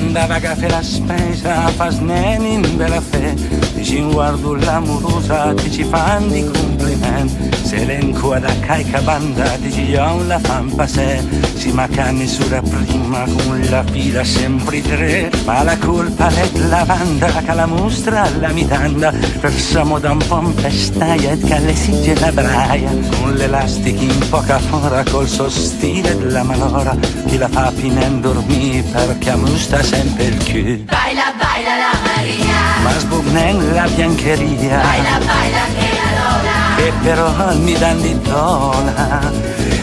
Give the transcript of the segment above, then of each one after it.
andava a fare la spesa, fa sneni in bella fe, dici guardo l'amorosa, ti ci fan di complimenti, se l'enco da caica banda, dici io la fan passè, si manca misura prima con la fila sempre tre, ma la colpa è la banda che la mostra la mitanda, versiamo da un po' in pestaia e che le sige la braia, con l'elastico in poca fora col sostile della malora, chi la fa pinen dormì perché mostra sempre il cul. Baila, baila la Maria, Ma sbugnen la biancheria, baila, baila che allora, e però mi dan di dona,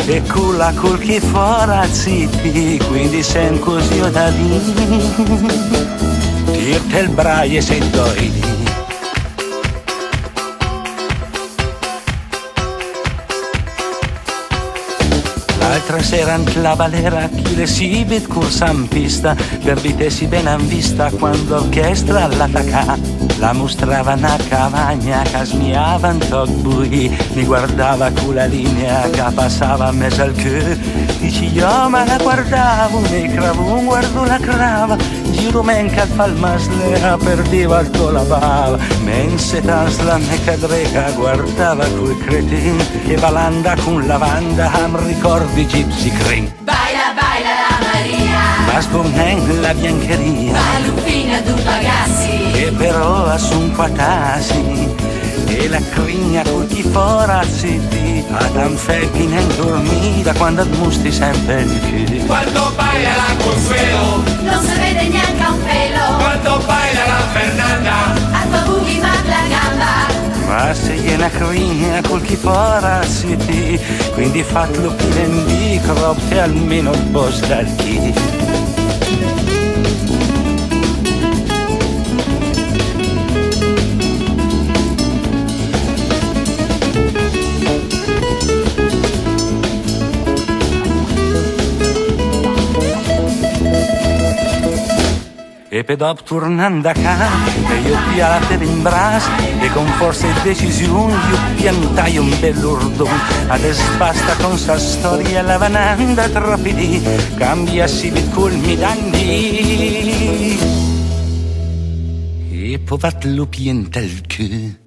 e culla col chi fora zitti, quindi sen così o da lì, dirte il braie se doi. L'altra sera anche la balera chi le si vede corsa in pista, per vitesi ben an vista quando orchestra l'attacca, la mostrava una cavagna che smiava in toc bui, mi guardava con la linea che passava a mezzo al cuore, dici io ma la guardavo, mi cravo guardo la crava, giro men che fa il masle perdeva il la bava, mense tasla me cadreca guardava quei cretin che balanda con lavanda am ricordi Gypsy Cream. baila, baila la Maria, Ma sbomnen la biancheria, Malupina du pagassi, che però a son quatasi, e la crigna col chi fora zitti, ad anfeppina in dormita quando musti sempre il culo. Quando baila la Consuelo, non si vede neanche un pelo, quando baila la Fernanda, a tua bughi ma la gamba, Ma se gliela crigna col chi fora zitti, quindi fatelo pure in micro e almeno posta al chi. E poi dopo tornando a casa, io piate in braccio e con forza e decisione io piantai un bell'urdone. Adesso basta con sa storia la vananda troppi di, cambia si vit colmi danni. E poi vat lupi in tel cul.